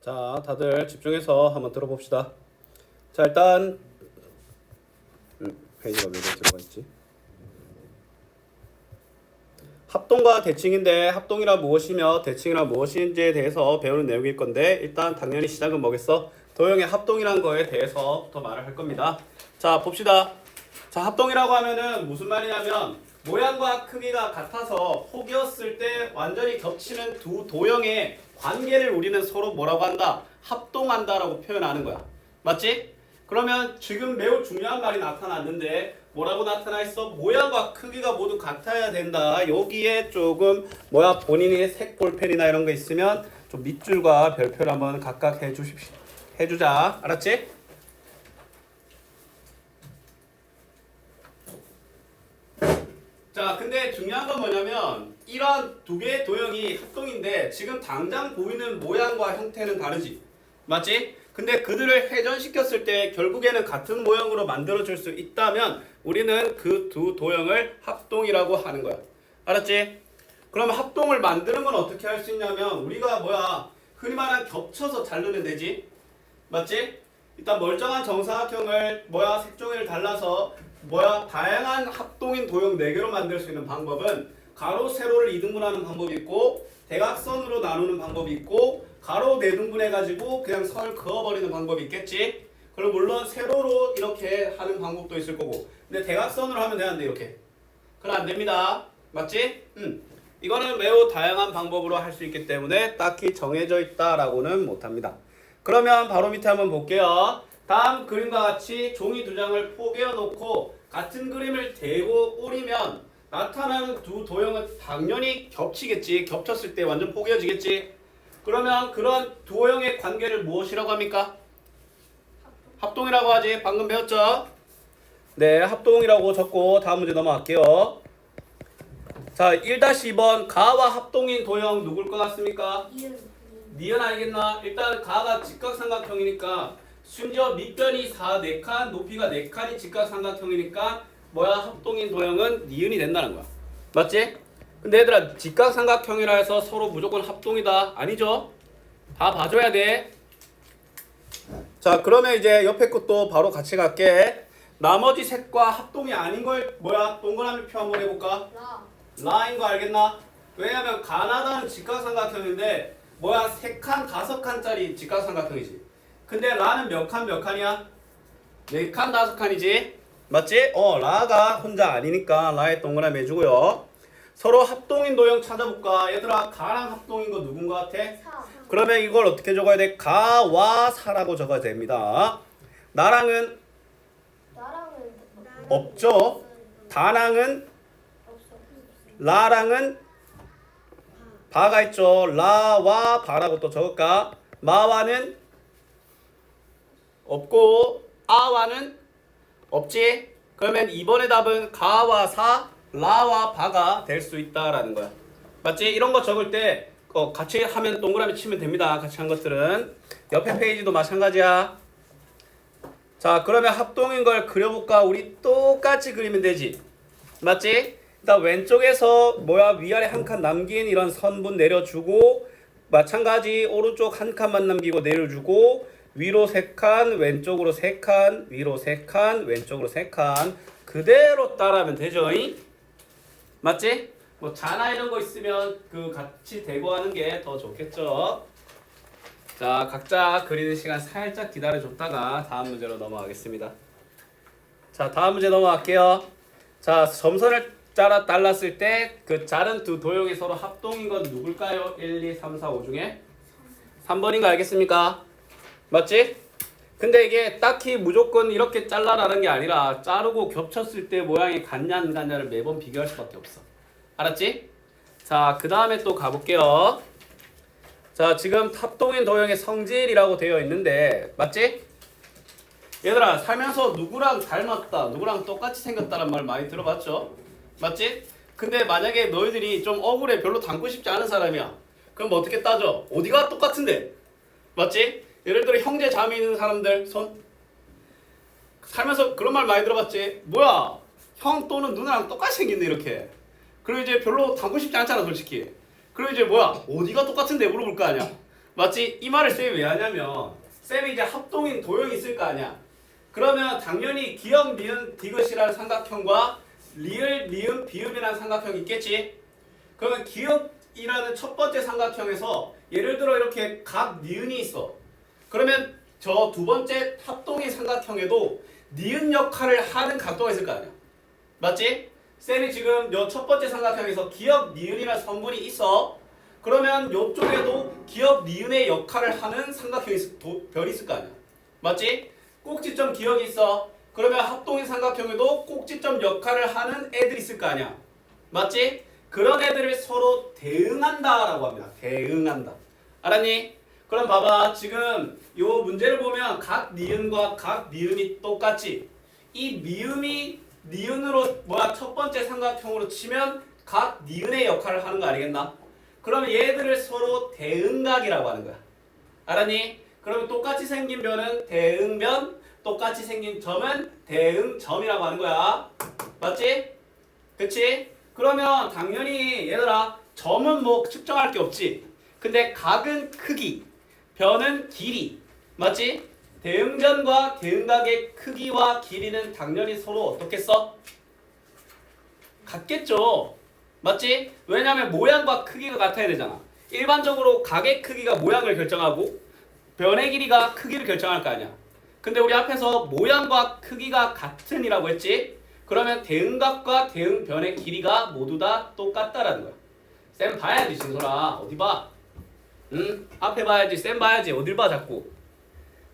자, 다들 집중해서 한번 들어봅시다. 자, 일단 페이지가 몇 개 들어가 있지? 합동과 대칭인데 합동이란 무엇이며 대칭이란 무엇인지에 대해서 배우는 내용일 건데 일단 당연히 시작은 뭐겠어? 도형의 합동이란 거에 대해서부터 말을 할 겁니다. 자, 봅시다. 자, 합동이라고 하면은 무슨 말이냐면 모양과 크기가 같아서 포개었을 때 완전히 겹치는 두 도형의 관계를 우리는 서로 뭐라고 한다? 합동한다라고 표현하는 거야. 맞지? 그러면 지금 매우 중요한 말이 나타났는데 뭐라고 나타나 있어? 모양과 크기가 모두 같아야 된다. 여기에 조금 본인이 색 볼펜이나 이런 거 있으면 좀 밑줄과 별표를 한번 각각 해주자. 알았지? 자, 근데 중요한 건 뭐냐면 이런 두 개의 도형이 합동인데 지금 당장 보이는 모양과 형태는 다르지. 맞지? 근데 그들을 회전시켰을 때 결국에는 같은 모형으로 만들어줄 수 있다면 우리는 그 두 도형을 합동이라고 하는 거야. 알았지? 그러면 합동을 만드는 건 어떻게 할 수 있냐면 우리가 흔히 말하는 겹쳐서 자르면 되지. 맞지? 일단 멀쩡한 정사각형을 색종이를 달라서 다양한 합동인 도형 4개로 만들 수 있는 방법은 가로, 세로를 2등분하는 방법이 있고 대각선으로 나누는 방법이 있고 가로 4등분 해가지고 그냥 선을 그어버리는 방법이 있겠지. 그리고 물론 세로로 이렇게 하는 방법도 있을 거고 근데 대각선으로 하면 되는데 이렇게 그건 안 됩니다. 맞지? 이거는 매우 다양한 방법으로 할 수 있기 때문에 딱히 정해져 있다라고는 못합니다. 그러면 바로 밑에 한번 볼게요. 다음 그림과 같이 종이 2장을 포개어 놓고 같은 그림을 대고 오리면 나타나는 두 도형은 당연히 겹치겠지. 겹쳤을 때 완전 포개어지겠지. 그러면 그런 도형의 관계를 무엇이라고 합니까? 합동이라고 하지. 방금 배웠죠? 네, 합동이라고 적고 다음 문제 넘어갈게요. 자, 1-2번 가와 합동인 도형 누굴 것 같습니까? 니은 알겠나? 일단 가가 직각삼각형이니까 심지어 밑변이 4칸, 높이가 4칸이 직각삼각형이니까 합동인 도형은 니은이 된다는 거야. 맞지? 근데 얘들아 직각삼각형이라 해서 서로 무조건 합동이다. 아니죠? 다 봐줘야 돼. 자, 그러면 이제 옆에 것도 바로 같이 갈게. 나머지 색과 합동이 아닌 걸 동그라미 표 한번 해볼까? 라인 거 알겠나? 왜냐면 가나다는 직각삼각형인데 3칸, 5칸짜리 직각삼각형이지. 근데 라는 몇 칸이야? 4칸, 5칸이지? 맞지? 라가 혼자 아니니까 라에 동그라미 해주고요. 서로 합동인 도형 찾아볼까? 얘들아 가랑 합동인 거 누군 것 같아? 그러면 이걸 어떻게 적어야 돼? 가와 사라고 적어야 됩니다. 나랑은 없죠? 다랑은 라랑은 바가 있죠. 라와 바라고 또 적을까? 마와는 없고 아와는 없지? 그러면 이번의 답은 가와 사, 라와 바가 될 수 있다라는 거야. 맞지? 이런 거 적을 때 같이 하면 동그라미 치면 됩니다. 같이 한 것들은. 옆에 페이지도 마찬가지야. 자, 그러면 합동인 걸 그려볼까? 우리 똑같이 그리면 되지. 맞지? 일단 왼쪽에서 위아래 한 칸 남긴 이런 선분 내려주고 마찬가지 오른쪽 한 칸만 남기고 내려주고 위로 3칸, 왼쪽으로 3칸, 위로 3칸, 왼쪽으로 3칸 그대로 따라하면 되죠. 맞지? 자나 이런 거 있으면 같이 대고 하는 게 더 좋겠죠. 자, 각자 그리는 시간 살짝 기다려줬다가 다음 문제로 넘어가겠습니다. 자, 다음 문제 넘어갈게요. 자, 점선을 잘랐을 때 그 자른 두 도형이 서로 합동인 건 누굴까요? 1, 2, 3, 4, 5 중에 3번인 거 알겠습니까? 맞지? 근데 이게 딱히 무조건 이렇게 잘라라는 게 아니라 자르고 겹쳤을 때 모양이 같냐 안 같냐를 매번 비교할 수밖에 없어. 알았지? 자, 그 다음에 또 가볼게요. 자, 지금 합동인 도형의 성질이라고 되어 있는데 맞지? 얘들아 살면서 누구랑 닮았다, 누구랑 똑같이 생겼다는 말 많이 들어봤죠? 맞지? 근데 만약에 너희들이 좀 억울해 별로 닮고 싶지 않은 사람이야. 그럼 어떻게 따져? 어디가 똑같은데? 맞지? 예를 들어 형제 자매 있는 사람들 손 살면서 그런 말 많이 들어봤지? 형 또는 누나랑 똑같이 생겼네 이렇게. 그리고 이제 별로 닮고 싶지 않잖아 솔직히. 그리고 이제 어디가 똑같은데 물어볼 거 아니야. 맞지? 이 말을 쌤이 왜 하냐면 쌤이 이제 합동인 도형이 있을 거 아니야. 그러면 당연히 기역, 니은, 디귿이라는 삼각형과 리을, 미음, 비읍이라는 삼각형이 있겠지? 그러면 기역이라는 첫 번째 삼각형에서 예를 들어 이렇게 각 니은이 있어. 그러면 저 두 번째 합동인 삼각형에도 니은 역할을 하는 각도가 있을 거 아니야. 맞지? 쌤이 지금 요 첫 번째 삼각형에서 기역, 니은이라는 성분이 있어. 그러면 요쪽에도 기역, 니은의 역할을 하는 삼각형이 별이 있을 거 아니야. 맞지? 꼭지점 기역이 있어. 그러면 합동인 삼각형에도 꼭지점 역할을 하는 애들이 있을 거 아니야. 맞지? 그런 애들을 서로 대응한다라고 합니다. 대응한다. 알았니? 그럼 봐봐. 지금 요 문제를 보면 각 니은과 각 미음이 똑같지. 이 미음이 니은으로 첫 번째 삼각형으로 치면 각 니은의 역할을 하는 거 알겠나? 그러면 얘들을 서로 대응각이라고 하는 거야. 알았니? 그러면 똑같이 생긴 변은 대응변, 똑같이 생긴 점은 대응점이라고 하는 거야. 맞지? 그치? 그러면 당연히 얘들아 점은 뭐 측정할 게 없지. 근데 각은 크기, 변은 길이. 맞지? 대응변과 대응각의 크기와 길이는 당연히 서로 어떻겠어? 같겠죠. 맞지? 왜냐면 모양과 크기가 같아야 되잖아. 일반적으로 각의 크기가 모양을 결정하고 변의 길이가 크기를 결정할 거 아니야. 근데 우리 앞에서 모양과 크기가 같은이라고 했지? 그러면 대응각과 대응변의 길이가 모두 다 똑같다라는 거야. 쌤 봐야지 진솔아. 어디 봐? 응? 앞에 봐야지. 쌤 봐야지. 어딜 봐 자꾸.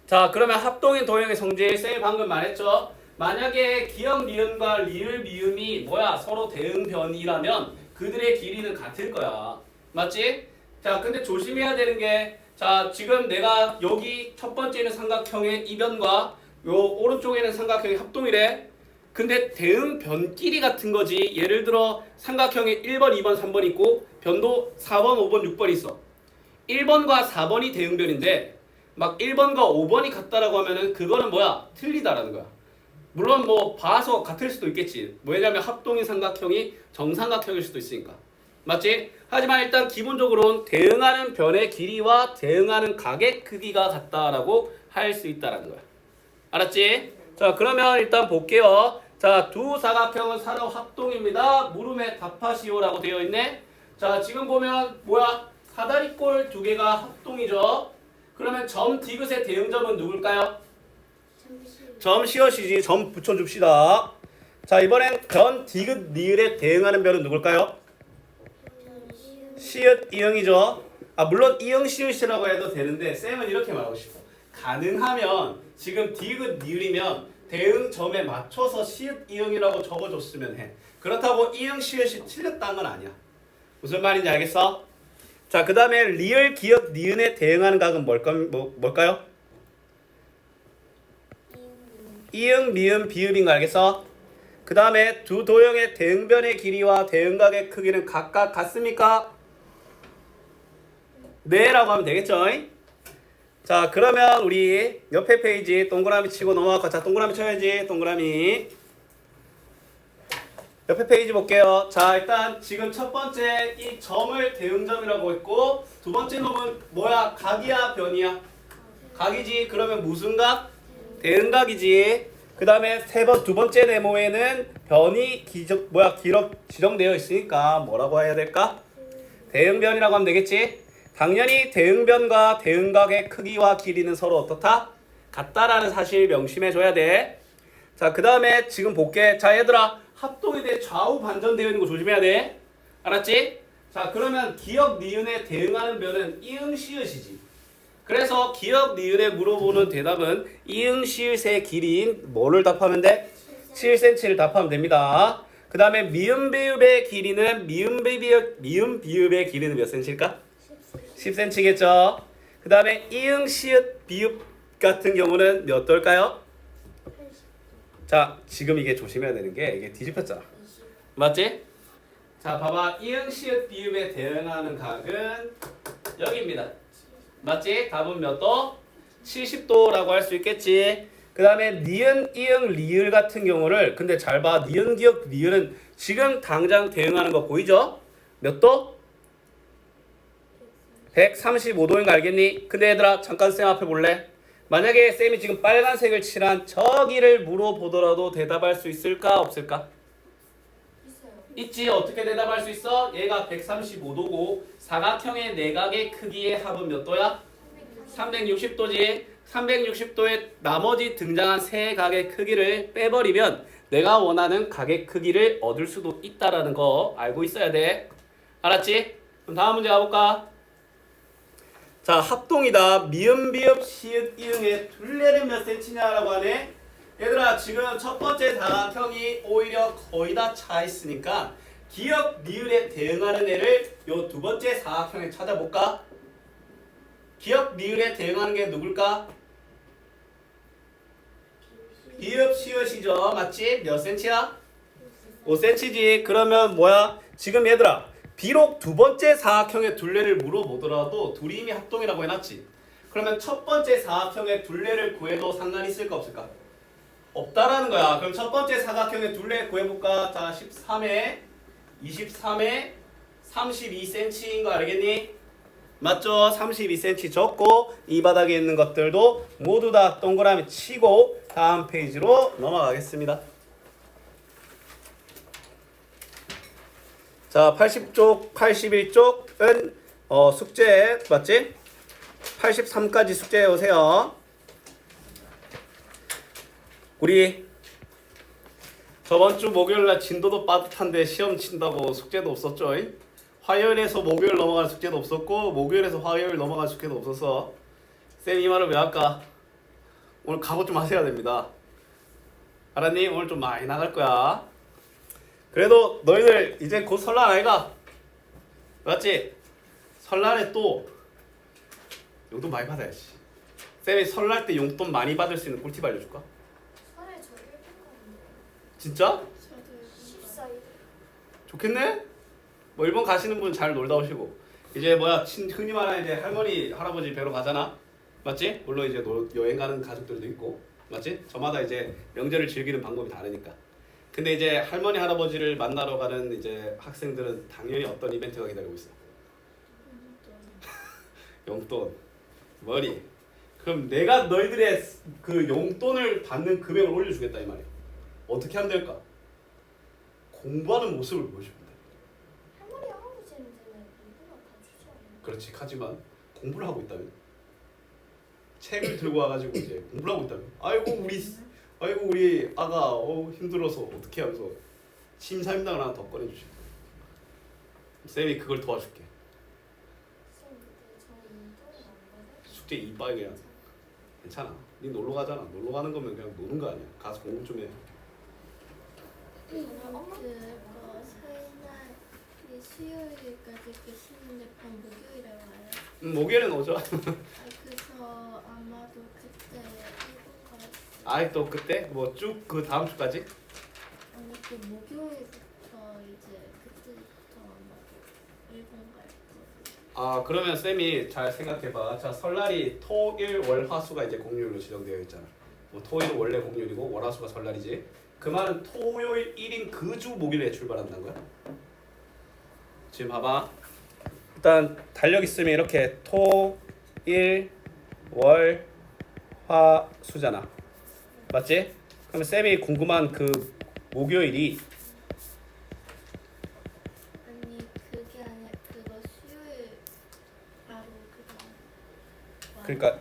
자 그러면 합동인 도형의 성질 쌤이 방금 말했죠. 만약에 기역 니은과 리을 미음이 서로 대응변이라면 그들의 길이는 같을 거야. 맞지? 자 근데 조심해야 되는 게 자 지금 내가 여기 첫 번째는 삼각형의 이변과 요 오른쪽에는 삼각형의 합동이래. 근데 대응변끼리 같은 거지. 예를 들어 삼각형에 1번, 2번, 3번 있고 변도 4번, 5번, 6번 있어. 1번과 4번이 대응변인데 막 1번과 5번이 같다라고 하면은 그거는 틀리다라는 거야. 물론 봐서 같을 수도 있겠지. 왜냐면 합동인 삼각형이 정삼각형일 수도 있으니까. 맞지? 하지만 일단 기본적으로는 대응하는 변의 길이와 대응하는 각의 크기가 같다라고 할 수 있다라는 거야. 알았지? 자 그러면 일단 볼게요. 자 두 사각형은 서로 합동입니다. 물음에 답하시오라고 되어 있네. 자 지금 보면 사다리꼴 두 개가 합동이죠. 그러면 점 디귿의 대응점은 누굴까요? 점 시옷이지. 점 붙여줍시다. 자 이번엔 변 디귿 니을에 대응하는 변은 누굴까요? 시읒 이응이죠. 물론 이응 시읒이라고 해도 되는데 쌤은 이렇게 말하고 싶어. 가능하면 지금 디귿 니을이면 대응점에 맞춰서 시읒 이응이라고 적어줬으면 해. 그렇다고 이응 시읒이 틀렸다는 건 아니야. 무슨 말인지 알겠어? 자 그 다음에 리을 기역 니은에 대응하는 각은 뭘까요? 이응 미음 비읍인 거 알겠어? 그 다음에 두 도형의 대응변의 길이와 대응각의 크기는 각각 같습니까? 네 라고 하면 되겠죠? 자 그러면 우리 옆에 페이지 동그라미 치고 넘어갈까? 자 동그라미 쳐야지. 동그라미 옆에 페이지 볼게요. 자 일단 지금 첫 번째 이 점을 대응점이라고 했고 두 번째 놈은 각이야 변이야? 각이지. 그러면 무슨 각? 대응각이지. 그 다음에 두 번째 네모에는 변이 지정되어 있으니까 뭐라고 해야 될까? 대응변이라고 하면 되겠지. 당연히 대응변과 대응각의 크기와 길이는 서로 어떻다? 같다라는 사실 명심해줘야 돼. 자 그 다음에 지금 볼게. 자 얘들아 합동에 대해 좌우 반전되어 있는 거 조심해야 돼. 알았지? 자 그러면 기역 니은에 대응하는 변은 이응 시읒이지. 그래서 기역 니은에 물어보는 대답은 이응 시읒의 길이인 뭐를 답하면 돼? 7cm를 답하면 됩니다. 그 다음에 미음 비읍의 길이는 미음 비읍의 길이는 몇 cm일까? 10cm겠죠. 그 다음에 이응 시읒 비읍 같은 경우는 몇 도일까요? 자 지금 이게 조심해야 되는 게 이게 뒤집혔잖아. 맞지? 자 봐봐. 이응 시읒 비읍에 대응하는 각은 여기입니다. 맞지? 답은 몇 도? 70도라고 할 수 있겠지. 그 다음에 니은, 이응, 리을 같은 경우를 근데 잘 봐. 니은, 기역, 리을은 지금 당장 대응하는 거 보이죠? 몇 도? 135도인 거 알겠니? 근데 얘들아 잠깐 쌤 앞에 볼래? 만약에 쌤이 지금 빨간색을 칠한 저기를 물어보더라도 대답할 수 있을까 없을까? 있어요. 있지. 어떻게 대답할 수 있어? 얘가 135도고 사각형의 내각의 크기의 합은 몇 도야? 360도지. 360도의 나머지 등장한 세 각의 크기를 빼버리면 내가 원하는 각의 크기를 얻을 수도 있다라는 거 알고 있어야 돼. 알았지? 그럼 다음 문제 가볼까? 자, 합동이다. 미음, 비읍, 시읒, 이응의 둘레는 몇 센치냐라고 하네. 얘들아 지금 첫 번째 사각형이 오히려 거의 다 차 있으니까 기역, 니을에 대응하는 애를 요 두 번째 사각형에 찾아볼까? 기역, 니을에 대응하는 게 누굴까? 비읍, 시읒이죠. 맞지? 몇 센치야? 5cm지. 그러면 뭐야? 지금 얘들아 비록 두 번째 사각형의 둘레를 물어보더라도 둘이 이미 합동이라고 해놨지. 그러면 첫 번째 사각형의 둘레를 구해도 상관이 있을까 없을까? 없다라는 거야. 그럼 첫 번째 사각형의 둘레 구해볼까? 자, 13에 23에 32cm인 거 알겠니? 맞죠? 32cm 적고 이 바닥에 있는 것들도 모두 다 동그라미 치고 다음 페이지로 넘어가겠습니다. 자, 80쪽, 81쪽은 숙제 맞지? 83까지 숙제해 오세요. 우리 저번 주 목요일날 진도도 빠듯한데 시험 친다고 숙제도 없었죠? 화요일에서 목요일 넘어가는 숙제도 없었고 목요일에서 화요일 넘어가는 숙제도 없어서 쌤 이 말을 왜 할까? 오늘 각오 좀 하셔야 됩니다. 알았니? 오늘 좀 많이 나갈 거야. 그래도 너희들 이제 곧 설날 아이가? 맞지? 설날에 또 용돈 많이 받아야지. 쌤이 설날 때 용돈 많이 받을 수 있는 꿀팁 알려줄까? 설에 저 1분 가는데. 진짜? 저도 14일. 좋겠네? 뭐 일본 가시는 분 잘 놀다 오시고 이제 뭐야 흔히 말하는 이제 할머니 할아버지 뵈러 가잖아. 맞지? 물론 이제 여행 가는 가족들도 있고 맞지? 저마다 이제 명절을 즐기는 방법이 다르니까. 근데 이제 할머니 할아버지를 만나러 가는 이제 학생들은 당연히 어떤 이벤트가 기다리고 있어. 용돈 머리. 그럼 내가 너희들의 그 용돈을 받는 금액을 올려주겠다 이 말이야. 어떻게 하면 될까? 공부하는 모습을 보여주면 돼. 할머니 할아버지는 이거나 다 주지 않아요? 그렇지. 하지만 공부를 하고 있다면 책을 들고 와가지고 이제 공부를 하고 있다면 아이고 우리 아가 힘들어서 어떻게 하면서 심사임당을 하나 더 꺼내주시고 쌤이 그걸 도와줄게. 쌤 근데 저 용돈을 안 받아요? 숙제 이빠이 그냥 괜찮아. 니 놀러 가잖아. 놀러 가는 거면 그냥 노는 거 아니야. 가서 공부 좀 해. 엄마? 그거 설날 이 수요일까지 그 쉬는데 밤 목요일에 와요. 목요일은 오죠. 그래서 아마도 그때 일본 갈. 아이 또 그때 뭐 쭉 그 다음 주까지. 아니 그 목요일부터 이제 그때부터 아마 일본 갈 거. 아 그러면 쌤이 잘 생각해봐. 자 설날이 토, 일, 월, 화수가 이제 공휴일로 지정되어 있잖아. 뭐 토일은 원래 공휴일이고 월, 화수가 설날이지. 그 말은 토요일 1인 그 주 목요일에 출발한다는 거야. 지금 봐봐. 일단 달력 있으면 이렇게 토, 일, 월, 화, 수잖아. 맞지? 그러면 쌤이 궁금한 그 목요일이 아니 그게 아니라 그거 수요일 바로 그거. 그러니까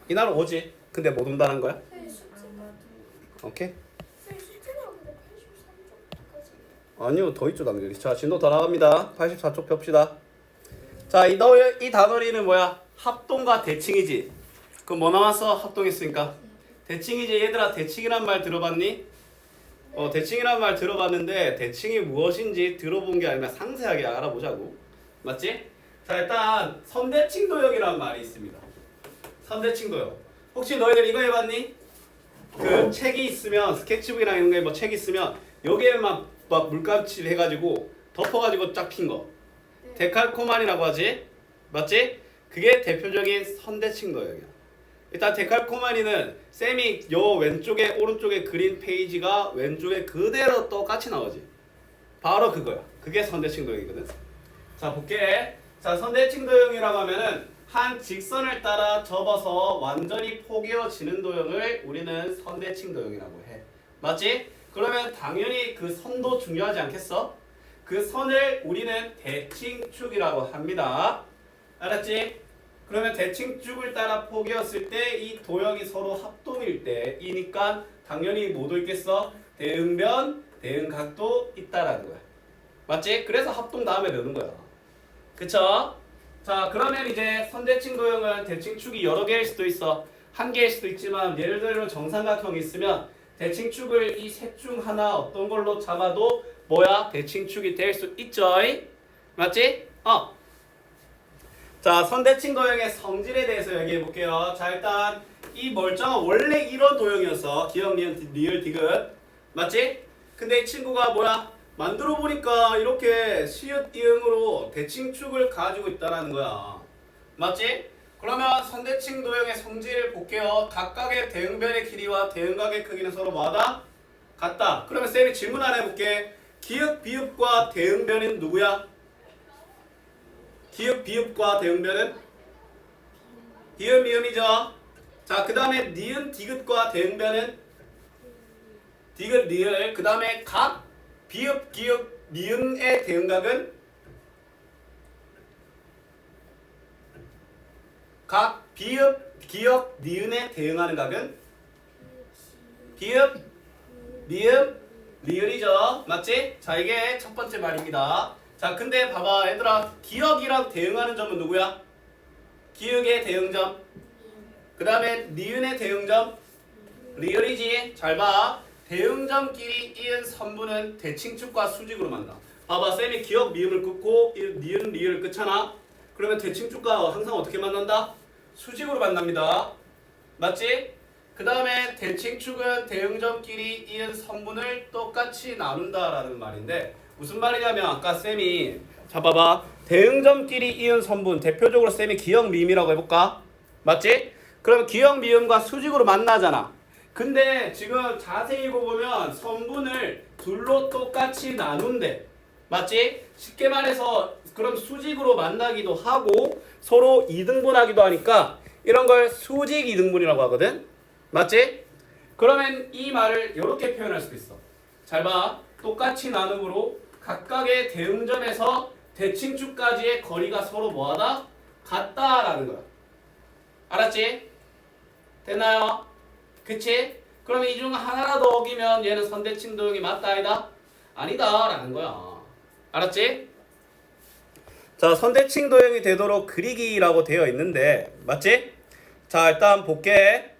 이날 오지. 근데 못 온다는 거야? 쌤 숙제 아마도. 오케이? 쌤 숙제가 근데 83쪽까지. 아니요 더 있죠 당연히. 자 진도 더 나갑니다. 84쪽 봅시다. 자 이 단어리는 뭐야? 합동과 대칭이지. 그럼 뭐 나왔어? 합동했으니까 대칭이지. 얘들아 대칭이란 말 들어봤니? 대칭이란 말 들어봤는데 대칭이 무엇인지 들어본 게 아니라 상세하게 알아보자고. 맞지? 자 일단 선대칭도형이라는 말이 있습니다. 선대칭도형. 혹시 너희들 이거 해봤니? 그 책이 있으면 스케치북이나 이런 거에 뭐 책 있으면 여기에 막 물감칠 해가지고 덮어가지고 쫙 핀 거. 데칼코마니라고 하지. 맞지? 그게 대표적인 선대칭도형이야. 일단 데칼코마니는 쌤이 요 왼쪽에 오른쪽에 그린 페이지가 왼쪽에 그대로 똑같이 나오지. 바로 그거야. 그게 선대칭도형이거든. 자 볼게. 자, 선대칭 도형이라고 하면은 한 직선을 따라 접어서 완전히 포개어지는 도형을 우리는 선대칭 도형이라고 해. 맞지? 그러면 당연히 그 선도 중요하지 않겠어? 그 선을 우리는 대칭축이라고 합니다. 알았지? 그러면 대칭축을 따라 포개었을 때 이 도형이 서로 합동일 때이니까 당연히 뭐도 있겠어? 대응변, 대응각도 있다라는 거야. 맞지? 그래서 합동 다음에 넣는 거야. 그쵸? 자, 그러면 이제 선대칭 도형은 대칭축이 여러 개일 수도 있어. 한 개일 수도 있지만 예를 들어 정삼각형이 있으면 대칭축을 이 셋 중 하나 어떤 걸로 잡아도 뭐야? 대칭축이 될 수 있죠? 맞지? 자, 선대칭 도형의 성질에 대해서 얘기해 볼게요. 자, 일단 이 멀쩡한 원래 이런 도형이었어. 기억, 니은, 리을, 디귿. 맞지? 근데 이 친구가 뭐야? 만들어 보니까 이렇게 시읒 이응으로 대칭축을 가지고 있다라는 거야. 맞지? 그러면 선대칭 도형의 성질을 볼게요. 각각의 대응변의 길이와 대응각의 크기는 서로 뭐하다? 같다. 그러면 쌤이 질문 하나 해볼게. 기역, 비읍과 대응변은 누구야? 기역, 비읍과 대응변은? 비읍, 미음이죠. 자, 그 다음에 니은, 디귿과 대응변은? 디귿, 리을. 그 다음에 각, 비읍, 기역, 니은의 대응각은? 각, 비읍, 기역, 니은에 대응하는 각은? 비읍, 미음, 리을이죠. 맞지? 자, 이게 첫 번째 말입니다. 자, 근데 봐봐 얘들아, 기역이랑 대응하는 점은 누구야? 기역의 대응점. 그 다음에 니은의 대응점 리을이지. 잘 봐. 대응점끼리 이은 선분은 대칭축과 수직으로 만나. 봐봐, 쌤이 기역 미음을 끊고 니은 리을을 끊잖아. 그러면 대칭축과 항상 어떻게 만난다? 수직으로 만납니다. 맞지? 그 다음에 대칭축은 대응점끼리 이은 선분을 똑같이 나눈다라는 말인데 무슨 말이냐면 아까 쌤이 자 봐봐, 대응점끼리 이은 선분 대표적으로 쌤이 기역 미음이라고 해볼까? 맞지? 그럼 기역 미음과 수직으로 만나잖아. 근데 지금 자세히 보면 선분을 둘로 똑같이 나눈대. 맞지? 쉽게 말해서 그럼 수직으로 만나기도 하고 서로 이등분하기도 하니까 이런 걸 수직 이등분이라고 하거든. 맞지? 그러면 이 말을 이렇게 표현할 수도 있어. 잘 봐. 똑같이 나눔으로 각각의 대응점에서 대칭축까지의 거리가 서로 뭐하다? 같다라는 거야. 알았지? 됐나요? 그치? 그러면 이 중 하나라도 어기면 얘는 선대칭 도형이 맞다 아니다? 아니다 라는 거야. 알았지? 자, 선대칭 도형이 되도록 그리기라고 되어 있는데 맞지? 자, 일단 볼게.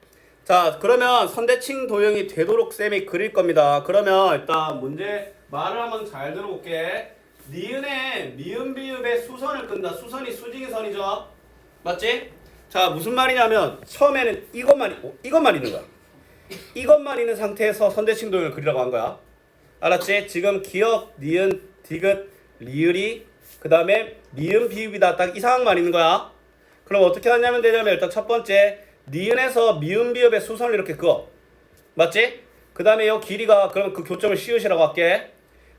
자, 그러면 선대칭 도형이 되도록 쌤이 그릴 겁니다. 그러면 일단 문제 말을 한번 잘 들어볼게. 니은에 미음 비읍에 수선을 끈다. 수선이 수직인 선이죠. 맞지? 자, 무슨 말이냐면 처음에는 이것만 있는 거야. 이것만 있는 상태에서 선대칭 도형을 그리라고 한 거야. 알았지? 지금 기역, 니은, 디귿, 리을이 그 다음에 미음 비읍이다. 딱 이 상황만 있는 거야. 그럼 어떻게 하냐면 되냐면 일단 첫 번째 니은에서 미음 비읍의 수선을 이렇게 그어. 맞지? 그 다음에 이 길이가 그럼 그 교점을 시읒이라고 할게.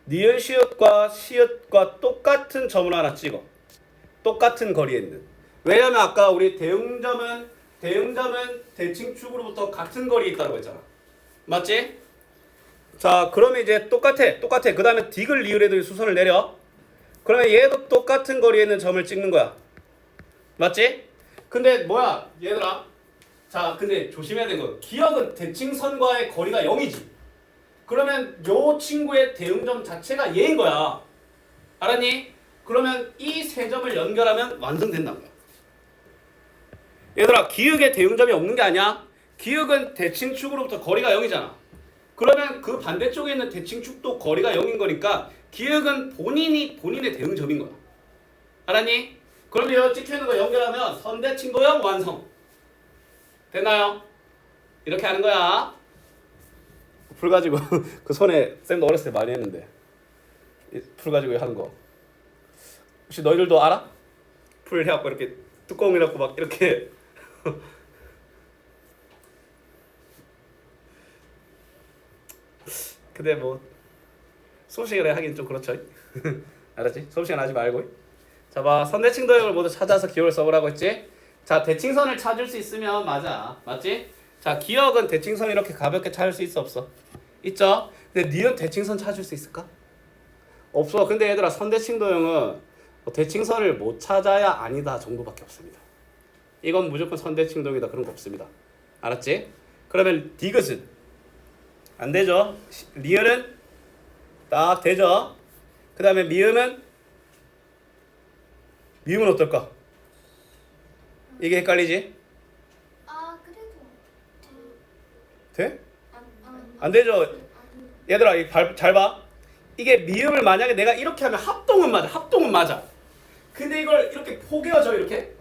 니은 시읒과 시읒과 똑같은 점을 하나 찍어. 똑같은 거리에 있는. 왜냐면 아까 우리 대응점은 대칭축으로부터 같은 거리에 있다고 했잖아. 맞지? 자, 그러면 이제 똑같아. 그 다음에 디귿 리을에도 수선을 내려. 그러면 얘도 똑같은 거리에 있는 점을 찍는 거야. 맞지? 근데 뭐야 얘들아, 자 근데 조심해야 되는 거, 기역은 대칭선과의 거리가 0이지. 그러면 요 친구의 대응점 자체가 얘인 거야. 알았니? 그러면 이 세 점을 연결하면 완성된다는 거야. 얘들아, 기역에 대응점이 없는 게 아니야. 기역은 대칭축으로부터 거리가 0이잖아. 그러면 그 반대쪽에 있는 대칭축도 거리가 0인 거니까 기역은 본인의 대응점인 거야. 알았니? 그러면 여기 찍혀있는 거 연결하면 선대칭 도형 완성. 됐나요? 이렇게 하는 거야. 풀 가지고 그 손에 쌤도 어렸을 때 많이 했는데 풀 가지고 하는 거 혹시 너희들도 알아? 풀 해갖고 이렇게 뚜껑 해갖고 막 이렇게 근데 뭐 수업 시간에 하긴 좀 그렇죠. 알았지? 수업 시간 하지 말고. 자, 봐. 선대칭 도형을 모두 찾아서 기억을 써보라고 했지? 자, 대칭선을 찾을 수 있으면 맞아. 맞지? 자, 기억은 대칭선 이렇게 가볍게 찾을 수 있어, 없어? 있죠? 근데 니은 대칭선 찾을 수 있을까? 없어. 근데 얘들아, 선대칭 도형은 대칭선을 못 찾아야 아니다 정도밖에 없습니다. 이건 무조건 선대칭 도형이다 그런 거 없습니다. 알았지? 그러면 디귿은 안 되죠? 리을은 딱 되죠? 그 다음에 미음은 어떨까? 이게 헷갈리지? 아 그래도 돼? 안 안 되죠? 얘들아 잘 봐. 이게 미음을 만약에 내가 이렇게 하면 합동은 맞아. 합동은 맞아. 근데 이걸 이렇게 포개어져 이렇게?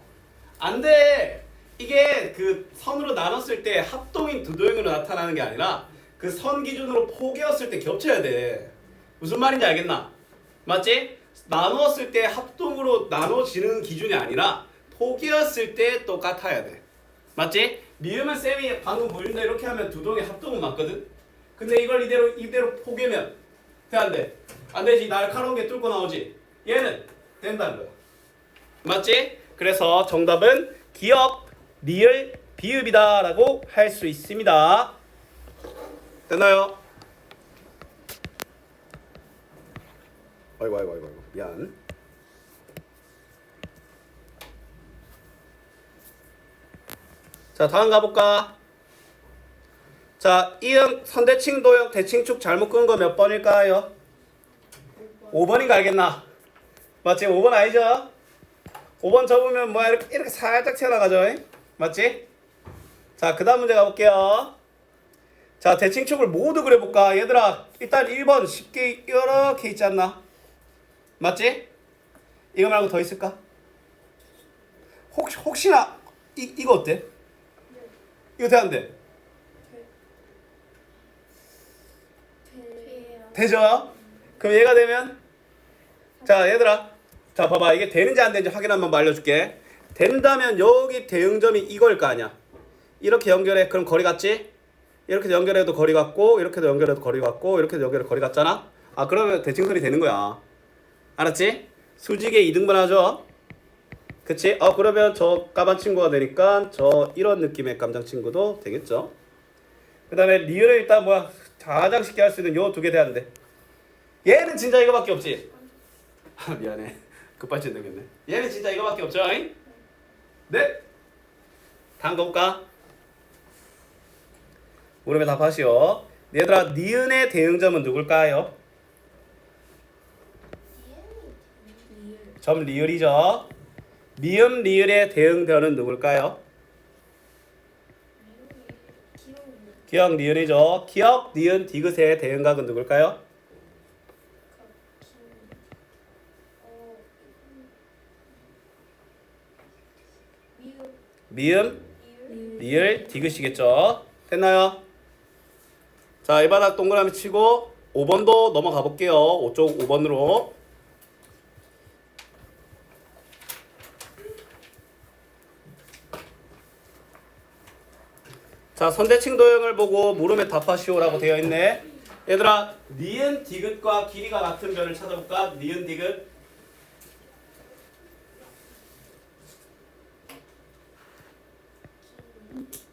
안 돼. 이게 그 선으로 나눴을 때 합동인 두 도형으로 나타나는 게 아니라 그 선 기준으로 포개었을 때 겹쳐야 돼. 무슨 말인지 알겠나? 맞지? 나누었을 때 합동으로 나눠지는 기준이 아니라 포개었을 때 똑같아야 돼. 맞지? 미음은 쌤이 방금 보여준 대로 이렇게 하면 두 동의 합동은 맞거든? 근데 이걸 이대로 포개면 돼, 안 돼? 안 되지. 날카로운 게 뚫고 나오지. 얘는 된다는 거야. 맞지? 그래서 정답은 기억, 리을, 비읍이다 라고 할 수 있습니다. 됐나요? 아이고 미안. 자, 다음 가볼까? 자, 이응 선대칭 도형 대칭축 잘못 끄는 거 몇 번일까요? 5번인가 알겠나? 맞지? 5번 아니죠? 5번 접으면 뭐야 이렇게 살짝 튀어나가죠? 맞지? 자, 그 다음 문제 가볼게요. 자, 대칭축을 모두 그려볼까? 얘들아 일단 1번 쉽게 이렇게 있지 않나? 맞지? 이거 말고 더 있을까? 혹시나 이거 어때? 이거 돼 안 돼? 되죠? 그럼 얘가 되면 자 얘들아 자 봐봐 이게 되는지 안 되는지 확인 한번 알려줄게. 된다면 여기 대응점이 이걸 거 아니야. 이렇게 연결해. 그럼 거리 같지? 이렇게 연결해도 거리 같고 이렇게도 연결해도 거리 같고 이렇게도 연결해도 거리 같잖아. 아 그러면 대칭선이 되는 거야. 알았지? 수직의 이등분 하죠? 그치? 그러면 저 까만 친구가 되니까 저 이런 느낌의 깜장 친구도 되겠죠? 그 다음에 리을을 일단 뭐야 가장 쉽게 할 수 있는 요 두 개 돼야 돼. 얘는 진짜 이거밖에 없지? 아 미안해 급발진 되겠네. 얘는 진짜 이거밖에 없죠? 잉? 네? 다음 거 볼까? 물음에 답하시오. 얘들아 니은의 대응점은 누굴까요? 점 리을이죠. 미음 리을의 대응변은 누굴까요? 기억 니은이죠. 기억 니은 디귿의 대응각은 누굴까요? 미음 리을 디귿이겠죠. 됐나요? 자, 이 바닥 동그라미 치고 5번도 넘어가 볼게요. 5쪽 5번으로. 자, 선대칭 도형을 보고 물음에 답하시오라고 되어 있네. 얘들아, 니은 디귿과 길이가 같은 변을 찾아볼까? 니은 디귿.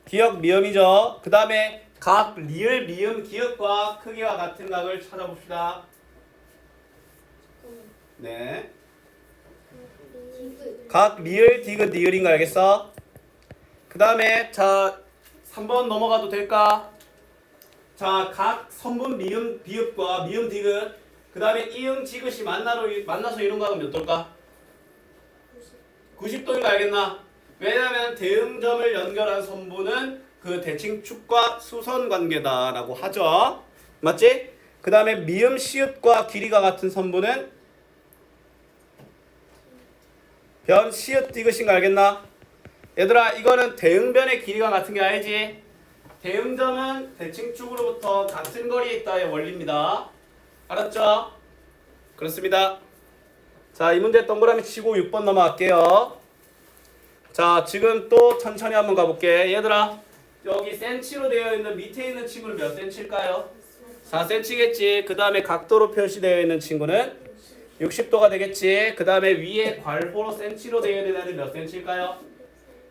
기억 미음이죠. 그 다음에 각 리을 미음 기억과 크기와 같은 각을 찾아봅시다. 네. 각 리을 디귿 니을인 거 알겠어? 그 다음에 자 3번 넘어가도 될까? 자, 각 선분 미음 비읍과 미음 디귿 그 다음에 이응 지읒이 만나서 이룬 각은 몇 도일까? 90도인 거 알겠나? 왜냐하면 대응점을 연결한 선분은 그 대칭축과 수선 관계다라고 하죠. 맞지? 그 다음에 미음 시읒과 길이가 같은 선분은 변 시읒 디귿인 거 알겠나? 얘들아 이거는 대응변의 길이가 같은 게 아니지. 대응점은 대칭축으로부터 같은 거리에 있다의 원리입니다. 알았죠? 그렇습니다. 자, 이 문제 동그라미 치고 6번 넘어갈게요. 자, 지금 또 천천히 한번 가볼게. 얘들아 여기 센치로 되어 있는 밑에 있는 친구는 몇 센치일까요? 4cm겠지. 그 다음에 각도로 표시되어 있는 친구는 60도가 되겠지. 그 다음에 위에 괄호로 센치로 되어 있는 애들은 몇 센치일까요?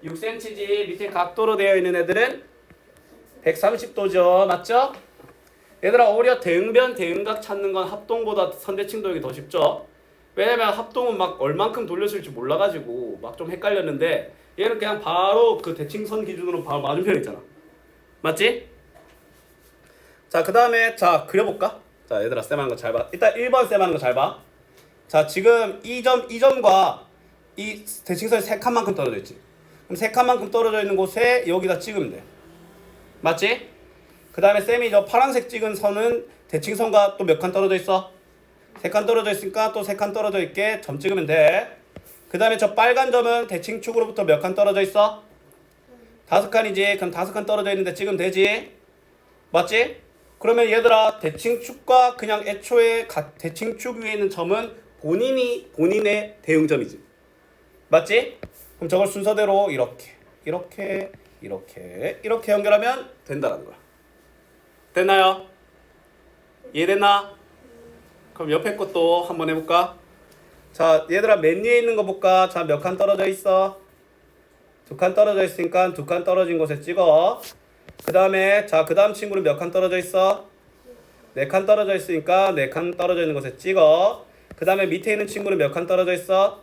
6cm지. 밑에 각도로 되어 있는 애들은 130도죠. 맞죠? 얘들아 오히려 대응변, 대응각 찾는 건 합동보다 선대칭 도형이 더 쉽죠. 왜냐면 합동은 막 얼만큼 돌렸을지 몰라가지고 막 좀 헷갈렸는데 얘는 그냥 바로 그 대칭선 기준으로 바로 맞은편 있잖아. 맞지? 자, 그 다음에 자 그려볼까? 자, 얘들아 쌤 하는 거 잘 봐. 일단 1번 쌤 하는 거 잘 봐. 자, 지금 이 점과 이 대칭선이 3칸만큼 떨어져 있지. 그럼 3칸만큼 떨어져 있는 곳에 여기다 찍으면 돼. 맞지? 그 다음에 쌤이 저 파란색 찍은 선은 대칭선과 또 몇 칸 떨어져 있어? 3칸 떨어져 있으니까 또 3칸 떨어져 있게 점 찍으면 돼. 그 다음에 저 빨간 점은 대칭축으로부터 몇 칸 떨어져 있어? 5칸이지. 그럼 5칸 떨어져 있는데 찍으면 되지. 맞지? 그러면 얘들아 대칭축과 그냥 애초에 대칭축 위에 있는 점은 본인의 대응점이지. 맞지? 그럼 저걸 순서대로 이렇게 연결하면 된다라는 거야. 됐나요? 이해됐나? 그럼 옆에 것도 한번 해볼까? 자, 얘들아 맨 위에 있는 거 볼까? 자, 몇 칸 떨어져 있어? 2칸 떨어져 있으니까 2칸 떨어진 곳에 찍어. 그 다음에 자, 그 다음 친구는 몇 칸 떨어져 있어? 4칸 떨어져 있으니까 4칸 떨어져 있는 곳에 찍어. 그 다음에 밑에 있는 친구는 몇 칸 떨어져 있어?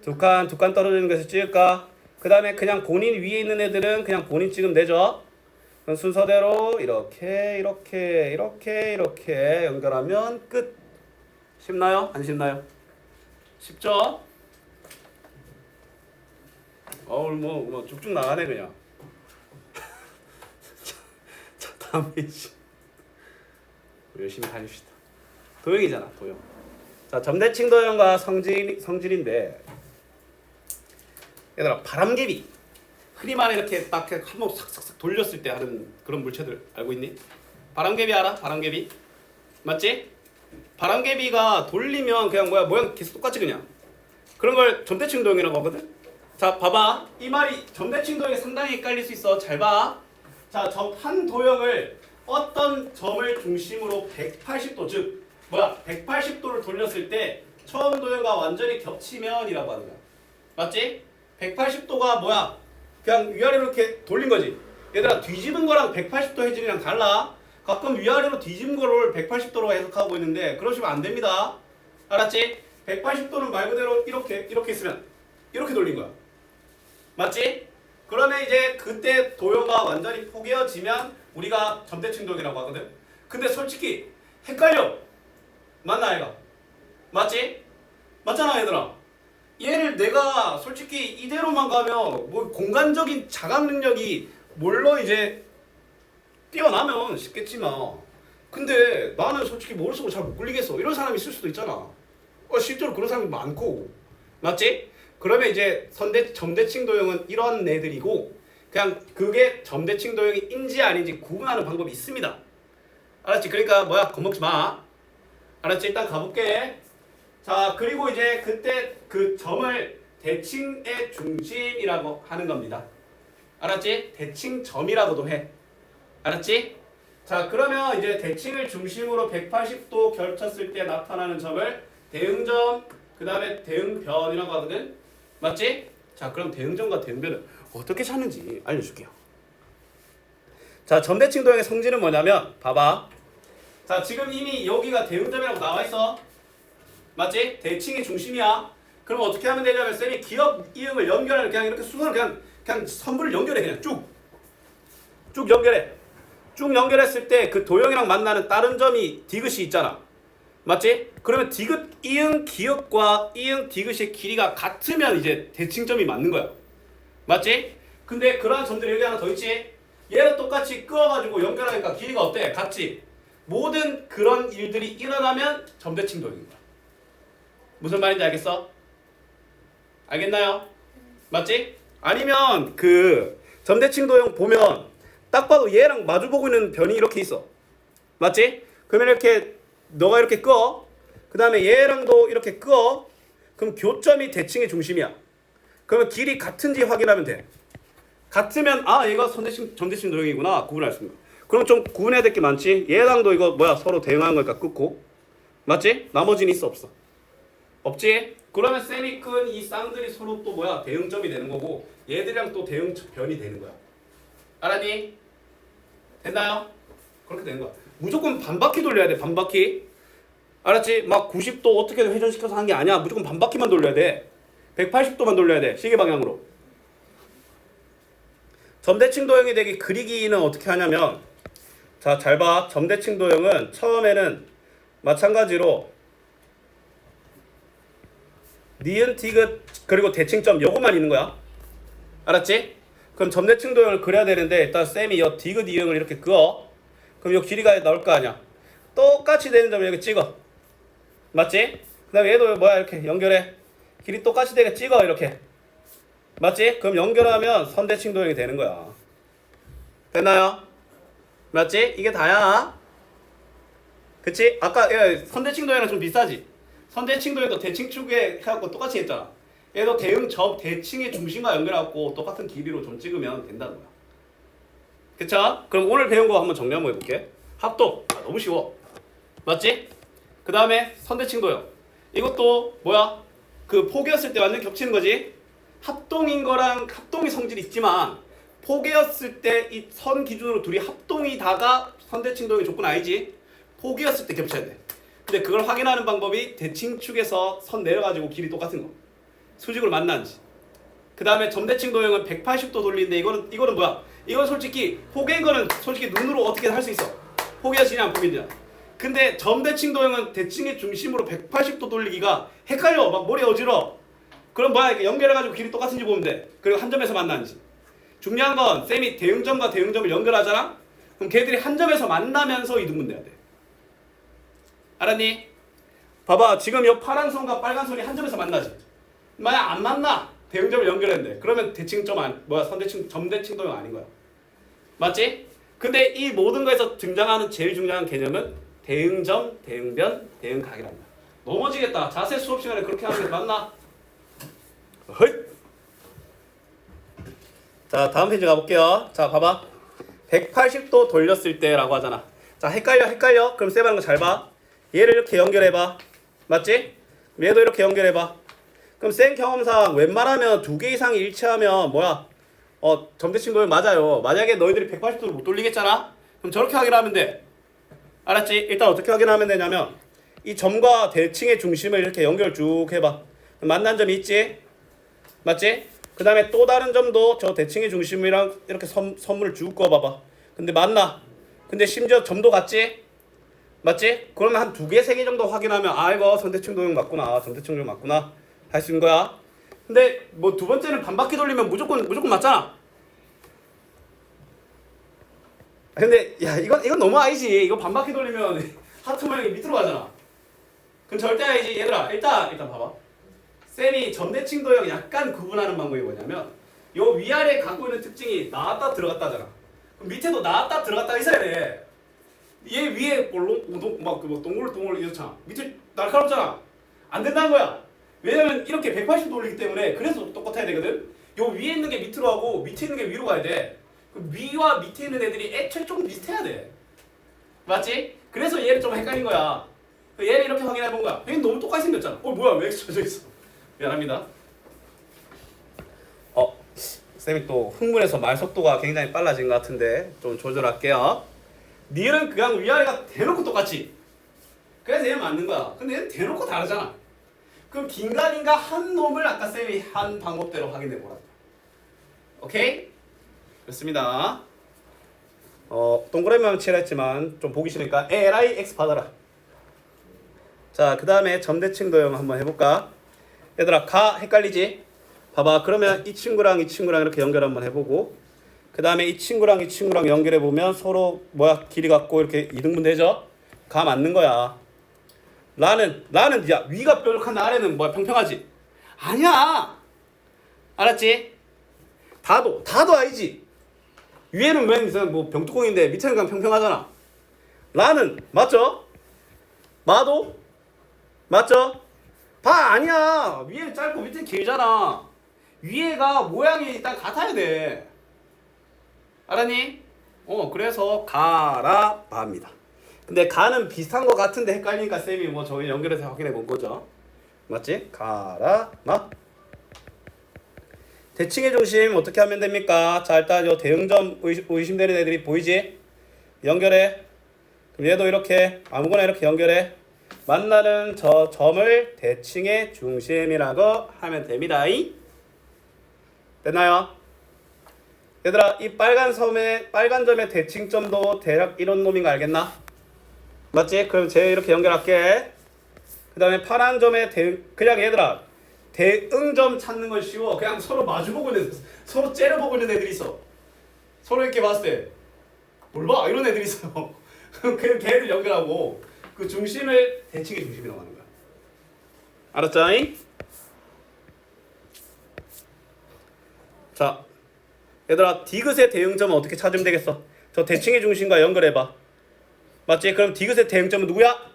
2칸 떨어져 있는 곳에 찍을까? 그 다음에 그냥 본인 위에 있는 애들은 그냥 본인 찍으면 되죠. 그럼 순서대로 이렇게 연결하면 끝. 쉽나요? 안 쉽나요? 쉽죠? 뭐 쭉쭉 나가네 그냥. 자, 다음 페이지. 열심히 다닙시다. 도형이잖아, 도형. 자, 점대칭 도형과 성질인데, 얘들아 바람개비. 흔히 말해 이렇게 딱 한번 싹싹싹 돌렸을 때 하는 그런 물체들 알고 있니? 바람개비 알아? 바람개비? 맞지? 바람개비가 돌리면 그냥 모양 계속 똑같지 그냥. 그런 걸 점대칭 도형이라고 하거든. 자, 봐봐. 이 말이 점대칭 도형이 상당히 헷갈릴 수 있어. 잘 봐. 자, 한 도형을 어떤 점을 중심으로 180도 즉 180도를 돌렸을 때 처음 도형과 완전히 겹치면이라고 하는 거야. 맞지? 180도가 그냥 위아래로 이렇게 돌린 거지. 얘들아 뒤집은 거랑 180도 해진이랑 달라. 가끔 위아래로 뒤집은 거를 180도로 해석하고 있는데 그러시면 안 됩니다. 알았지? 180도는 말 그대로 이렇게 있으면 이렇게 돌린 거야. 맞지? 그러면 이제 그때 도형과 완전히 포개어지면 우리가 점대칭 도형이라고 하거든. 근데 솔직히 헷갈려. 맞나 얘가? 맞지? 맞잖아 얘들아. 얘를 내가 솔직히 이대로만 가면 뭐 공간적인 자각 능력이 물론 이제 뛰어나면 쉽겠지만 근데 나는 솔직히 머릿속을 잘 못 굴리겠어. 이런 사람이 있을 수도 있잖아. 실제로 그런 사람이 많고. 맞지? 그러면 이제 점대칭 도형은 이런 애들이고 그냥 그게 점대칭 도형인지 아닌지 구분하는 방법이 있습니다. 알았지? 그러니까 겁먹지 마. 알았지? 일단 가볼게. 자, 그리고 이제 그때 그 점을 대칭의 중심이라고 하는 겁니다. 알았지? 대칭점이라고도 해. 알았지? 자, 그러면 이제 대칭을 중심으로 180도 결쳤을 때 나타나는 점을 대응점, 그 다음에 대응변이라고 하거든. 맞지? 자, 그럼 대응점과 대응변을 어떻게 찾는지 알려줄게요. 자, 점대칭 도형의 성질은 뭐냐면 봐봐. 자, 지금 이미 여기가 대응점이라고 나와 있어. 맞지? 대칭의 중심이야. 그럼 어떻게 하면 되냐면 쌤이 기역 이응을 연결하는 그냥 이렇게 순서를 그냥 선분을 연결해. 그냥 쭉 연결해. 쭉 연결했을 때 그 도형이랑 만나는 다른 점이 디귿이 있잖아. 맞지? 그러면 디귿 이응 기역과 이응 디귿의 길이가 같으면 이제 대칭점이 맞는 거야. 맞지? 근데 그러한 점들이 여기 하나 더 있지? 얘를 똑같이 끄어가지고 연결하니까 길이가 어때? 같지? 모든 그런 일들이 일어나면 점대칭 도형인 거야. 무슨 말인지 알겠어? 알겠나요? 맞지? 아니면 그 점대칭 도형 보면 딱 봐도 얘랑 마주보고 있는 변이 이렇게 있어. 맞지? 그러면 이렇게 너가 이렇게 끄어. 그 다음에 얘랑도 이렇게 끄어. 그럼 교점이 대칭의 중심이야. 그러면 길이 같은지 확인하면 돼. 같으면 얘가 점대칭 도형이구나 구분할 수 있는 거야. 그럼 좀 구분해야 될 게 많지? 얘랑도 이거 서로 대응하는 거니까 끊고. 맞지? 나머지는 있어 없어? 없지? 그러면 셈이 큰 이 쌍들이 서로 또 뭐야? 대응점이 되는 거고 얘들이랑 또 대응변이 되는 거야. 알았니? 됐나요? 그렇게 되는 거야. 무조건 반바퀴 돌려야 돼. 반바퀴. 알았지? 막 90도 어떻게든 회전시켜서 한 게 아니야. 무조건 반바퀴만 돌려야 돼. 180도만 돌려야 돼. 시계 방향으로. 점대칭 도형이 되기 그리기는 어떻게 하냐면 자, 잘 봐. 점대칭 도형은 처음에는 마찬가지로 니은, 디귿 그리고 대칭점 요것만 있는 거야. 알았지? 그럼 점대칭 도형을 그려야 되는데 일단 쌤이 요 디귿 이응을 이렇게 그어. 그럼 요 길이가 나올 거 아니야. 똑같이 되는 점을 이렇게 찍어. 맞지? 그 다음에 얘도 뭐야 이렇게 연결해. 길이 똑같이 되게 찍어 이렇게. 맞지? 그럼 연결하면 선대칭 도형이 되는 거야. 됐나요? 맞지? 이게 다야. 그치? 아까 선대칭 도형이랑 좀 비싸지? 선대칭 도형도 대칭축에 해갖고 똑같이 했잖아. 얘도 대칭의 중심과 연결해갖고 똑같은 길이로 좀 찍으면 된다는 거야. 그쵸? 그럼 오늘 배운 거 한번 정리 한번 해볼게. 합동. 너무 쉬워. 맞지? 그 다음에 선대칭 도형. 이것도 뭐야? 그 포개였을 때 완전 겹치는 거지? 합동인 거랑 합동이 성질이 있지만 포개였을 때 이 선 기준으로 둘이 합동이다가 선대칭 도형의 조건 아니지? 포개였을 때 겹쳐야 돼. 근데 그걸 확인하는 방법이 대칭축에서 선 내려가지고 길이 똑같은 거. 수직으로 만나는지. 그 다음에 점대칭 도형은 180도 돌리는데 이거는 뭐야? 이건 솔직히 포개인 거는 솔직히 눈으로 어떻게 할 수 있어. 포개지냐 안 포개지냐. 근데 점대칭 도형은 대칭의 중심으로 180도 돌리기가 헷갈려. 막 머리 어지러. 그럼 뭐야? 이렇게 연결해가지고 길이 똑같은지 보면 돼. 그리고 한 점에서 만나는지. 중요한 건 쌤이 대응점과 대응점을 연결하잖아? 그럼 걔들이 한 점에서 만나면서 이등분 돼야 돼. 알았니? 봐봐. 지금 이 파란 선과 빨간 선이 한 점에서 만나지. 만약 안 만나. 대응점을 연결했는데. 그러면 대칭점 점대칭 도형 아닌 거야. 맞지? 근데 이 모든 거에서 등장하는 제일 중요한 개념은 대응점, 대응변, 대응각이란다. 넘어지겠다. 자세 수업 시간에 그렇게 하는 게 맞나? 헐. 자, 다음 페이지 가볼게요. 자, 봐봐. 180도 돌렸을 때라고 하잖아. 자, 헷갈려. 그럼 쌤 하는 거 잘 봐. 얘를 이렇게 연결해봐. 맞지? 얘도 이렇게 연결해봐. 그럼 쌤 경험상 웬만하면 두 개 이상이 일치하면 뭐야? 점대칭 도형 맞아요. 만약에 너희들이 180도를 못 돌리겠잖아? 그럼 저렇게 확인하면 돼. 알았지? 일단 어떻게 확인하면 되냐면 이 점과 대칭의 중심을 이렇게 연결 쭉 해봐. 만난 점이 있지? 맞지? 그 다음에 또 다른 점도 저 대칭의 중심이랑 이렇게 선물을 쭉 그어봐봐. 근데 맞나? 근데 심지어 점도 같지? 맞지? 그러면 한 2개, 3개 정도 확인하면 아 이거 선대칭 도형 맞구나. 점대칭 도형 맞구나. 할 수 있는 거야. 근데 뭐 두 번째는 반바퀴 돌리면 무조건 맞잖아. 근데 야 이건 너무 아니지. 이거 반바퀴 돌리면 하트 모양이 밑으로 가잖아. 그럼 절대 아니지. 얘들아 일단 봐봐. 쌤이 점대칭 도형 약간 구분하는 방법이 뭐냐면 요 위아래 갖고 있는 특징이 나왔다 들어갔다잖아. 그럼 밑에도 나왔다 들어갔다 있어야 돼. 얘 위에 동글 이렇잖아. 밑에 날카롭잖아. 안 된다는 거야. 왜냐면 이렇게 180도 돌리기 때문에 그래서 똑같아야 되거든. 요 위에 있는 게 밑으로 하고 밑에 있는 게 위로 가야 돼. 그럼 위와 밑에 있는 애들이 애초에 조금 비슷해야 돼. 맞지? 그래서 얘를 좀 헷갈린 거야. 얘를 이렇게 확인해 본 거야. 얘는 너무 똑같이 생겼잖아. 뭐야 왜 젖어 있어? 미안합니다. 쌤이 또 흥분해서 말 속도가 굉장히 빨라진 것 같은데 좀 조절할게요. 니은 그냥 위아래가 대놓고 똑같지. 그래서 얘는 맞는 거야. 근데 얘는 대놓고 다르잖아. 그럼 긴가민가 한 놈을 아까 쌤이 한 방법대로 확인해 보라. 오케이? 그렇습니다. 동그라미만 칠했지만 좀 보기 싫으니까 LIX 받아라. 자, 그 다음에 점대칭 도형 한번 해볼까? 얘들아, 가 헷갈리지? 봐봐. 그러면 이 친구랑 이렇게 연결 한번 해보고 그 다음에 이 친구랑 연결해보면 서로 길이 같고 이렇게 이등분 되죠? 가 맞는 거야. 라는 야 위가 뾰족한데 아래는 평평하지? 아니야. 알았지? 다도 아니지. 위에는 웬 병뚜껑인데 밑에는 그냥 평평하잖아. 라는 맞죠? 마도 맞죠? 봐 아니야. 위에 짧고 밑에 길잖아. 위에가 모양이 일단 같아야 돼. 알았니? 그래서 가라 바입니다. 근데 가는 비슷한 거 같은데 헷갈리니까 쌤이 뭐 저기 연결해서 확인해 본 거죠. 맞지? 가라 마. 대칭의 중심 어떻게 하면 됩니까? 자 일단 요 대응점 의심되는 애들이 보이지? 연결해. 그럼 얘도 이렇게 아무거나 이렇게 연결해. 만나는 저 점을 대칭의 중심이라고 하면 됩니다. 됐나요? 얘들아 이 빨간 점의 대칭점도 대략 이런 놈인 거 알겠나? 맞지? 그럼 쟤 이렇게 연결할게. 그 다음에 파란 점의 그냥 얘들아 대응점 찾는 건 쉬워. 그냥 서로 마주보고 있는 서로 째려보고 있는 애들이 있어. 서로 이렇게 봤을 때 뭘 봐? 이런 애들이 있어. 그럼 걔들 연결하고 그 중심을 대칭의 중심이라고 하는 거야. 알았죠? 자 얘들아 디귿의 대응점은 어떻게 찾으면 되겠어? 저 대칭의 중심과 연결해봐. 맞지? 그럼 디귿의 대응점은 누구야?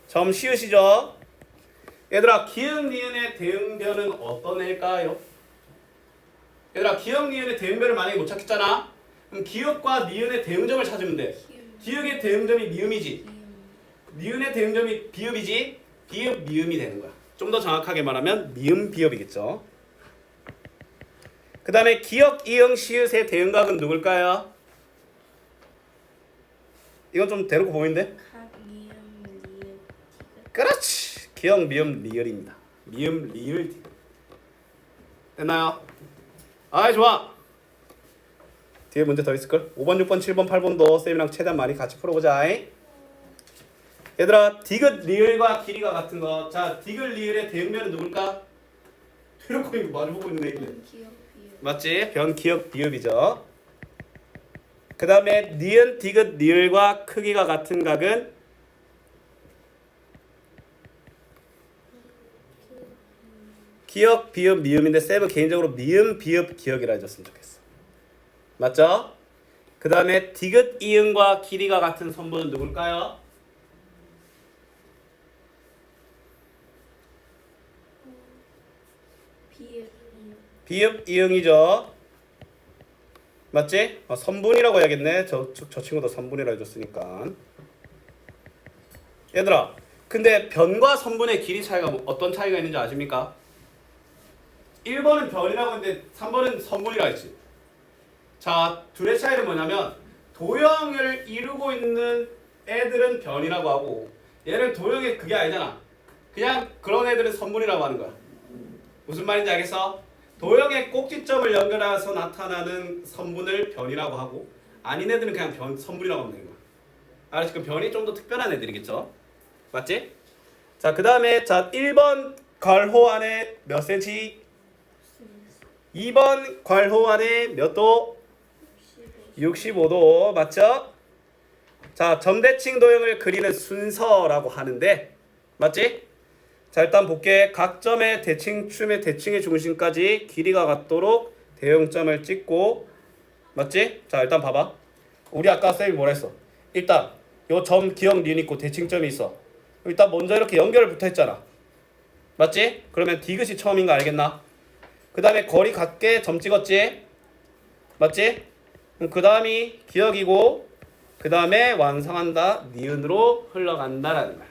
점 시읒이죠. 얘들아 기역 니은의 대응변은 어떤 애일까요? 얘들아 기역 니은의 대응변을 만약에 못 찾겠잖아. 그럼 기역과 니은의 대응점을 찾으면 돼. 기역의 대응점이 미음이지. 니은의 대응점이 비읍이지. 비읍 미음이 되는 거야. 좀 더 정확하게 말하면 미음 비읍이겠죠. 그 다음에 기역 이응 시읒의 대응각은 누굴까요? 이건 좀 대놓고 보이는데? 그렇지. 기역 미음 리을입니다. 미음 리을. 됐나요? 아이 좋아. 뒤에 문제 더 있을걸? 5번 6번 7번 8번도 쌤이랑 최대한 많이 같이 풀어보자. 얘들아 디귿 리을과 길이가 같은 거. 자 디귿 리을의 대응변은 누굴까? 대놓고 이거 마주보고 있는 애인데. 맞지? 변 기역 비읍이죠. 그 다음에 니은 디귿 리을과 크기가 같은 각은 기역 비읍 미음인데 쌤은 개인적으로 미음 비읍 기역이라 해줬으면 좋겠어. 맞죠? 그 다음에 디귿 이응과 길이가 같은 선분은 누굴까요? 비읍 이응이죠. 맞지? 선분이라고 해야겠네. 저 친구도 선분이라 해줬으니까. 얘들아 근데 변과 선분의 길이 차이가 어떤 차이가 있는지 아십니까? 1번은 변이라고 했는데 3번은 선분이라 했지. 자 둘의 차이는 뭐냐면 도형을 이루고 있는 애들은 변이라고 하고 얘는 도형이 그게 아니잖아. 그냥 그런 애들은 선분이라고 하는 거야. 무슨 말인지 알겠어? 도형의 꼭지점을 연결해서 나타나는 선분을 변이라고 하고 아닌 애들은 그냥 선분이라고 하면 되는 거야. 알았지? 그럼 변이 좀 더 특별한 애들이겠죠? 맞지? 자 그 다음에 자 1번 괄호 안에 몇 cm? 2번 괄호 안에 몇 도? 65도. 맞죠? 자 점대칭 도형을 그리는 순서라고 하는데 맞지? 자 일단 볼게. 각 점의 대칭춤의 대칭의 중심까지 길이가 같도록 대응점을 찍고 맞지? 자 일단 봐봐. 우리 아까 쌤이 뭐라 했어? 일단 요 점 기역 니은 있고 대칭점이 있어. 일단 먼저 이렇게 연결을 붙어 했잖아. 맞지? 그러면 디귿이 처음인 거 알겠나? 그 다음에 거리 같게 점 찍었지? 맞지? 그 다음이 기역이고 그 다음에 완성한다 니은으로 흘러간다라는 거야.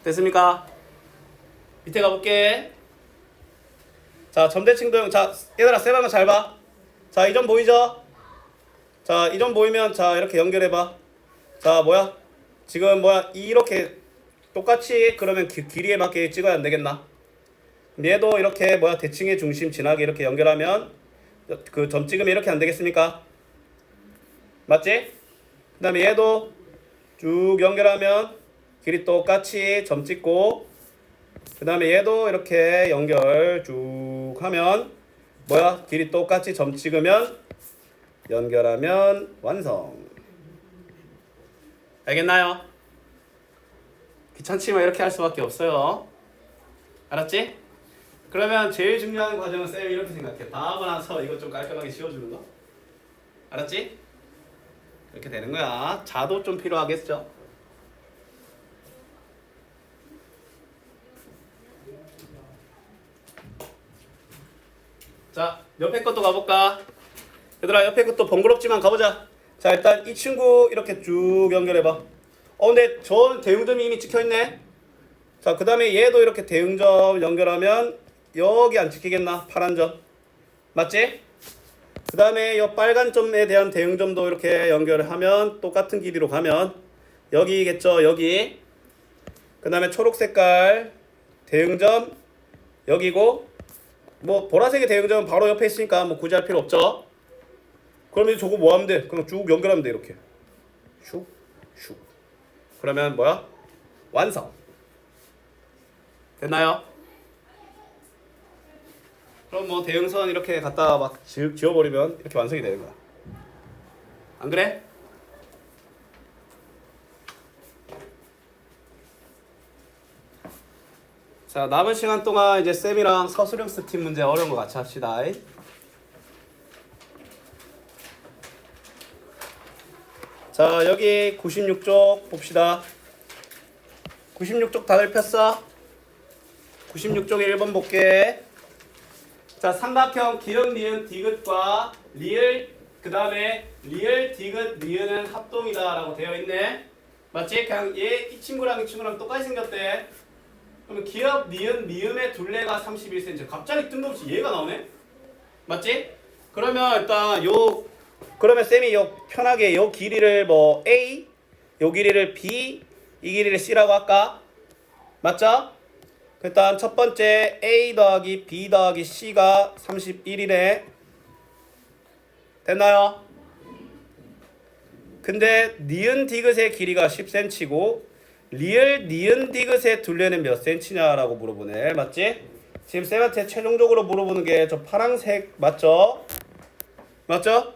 됐습니까? 밑에 가볼게. 자 점대칭 도형. 자 얘들아 쌤 한번 잘 봐. 자 이 점 보이죠? 자 이 점 보이면 자 이렇게 연결해봐. 자 뭐야? 지금 뭐야 이렇게 똑같이 그러면 길이에 맞게 찍어야 안 되겠나? 얘도 이렇게 뭐야 대칭의 중심 지나게 이렇게 연결하면 그 점 찍으면 이렇게 안 되겠습니까? 맞지? 그 다음에 얘도 쭉 연결하면 길이 똑같이 점 찍고 그 다음에 얘도 이렇게 연결 쭉 하면 뭐야 길이 똑같이 점 찍으면 연결하면 완성. 알겠나요? 귀찮지만 이렇게 할 수밖에 없어요. 알았지? 그러면 제일 중요한 과정은 쌤이 이렇게 생각해. 다 하고 나서 이거 좀 깔끔하게 씌워주는 거. 알았지? 이렇게 되는 거야. 자도 좀 필요하겠죠? 자, 옆에 것도 가볼까? 얘들아 옆에 것도 번거롭지만 가보자. 자 일단 이 친구 이렇게 쭉 연결해봐. 근데 저 대응점이 이미 찍혀있네. 자 그 다음에 얘도 이렇게 대응점 연결하면 여기 안 찍히겠나? 파란 점 맞지? 그 다음에 이 빨간 점에 대한 대응점도 이렇게 연결을 하면 똑같은 길이로 가면 여기겠죠. 여기. 그 다음에 초록 색깔 대응점 여기고 뭐 보라색의 대응점은 바로 옆에 있으니까 뭐 굳이 할 필요 없죠. 그러면 저거 뭐 하면 돼? 그냥 쭉 연결하면 돼. 이렇게 슉 슉. 그러면 뭐야? 완성. 됐나요? 그럼 뭐 대응선 이렇게 갖다가 막 지워버리면 이렇게 완성이 되는 거야. 안 그래? 자 남은 시간 동안 이제 쌤이랑 서술형스 팀 문제 어려운 거 같이 합시다. 자 여기 96쪽 봅시다. 96쪽 다들 폈어? 96쪽에 1번 볼게. 자 삼각형 기역 니은 디귿과 리을 그 다음에 리을 디귿 니은은 합동이다 라고 되어 있네. 맞지? 그냥 이 친구랑 이 친구랑 똑같이 생겼대. 그러면 기역 니은 미음의 둘레가 31cm. 갑자기 뜬금없이 얘가 나오네. 맞지? 그러면 일단 그러면 쌤이 편하게 요 길이를 뭐 A, 요 길이를 B, 이 길이를 C라고 할까? 맞죠? 일단 첫 번째 A 더하기 B 더하기 C가 31이네. 됐나요? 근데 니은 디귿의 길이가 10cm고 리을 니은 디귿의 둘레는 몇 cm냐라고 물어보네. 맞지? 지금 쌤한테 최종적으로 물어보는 게 저 파란색 맞죠? 맞죠?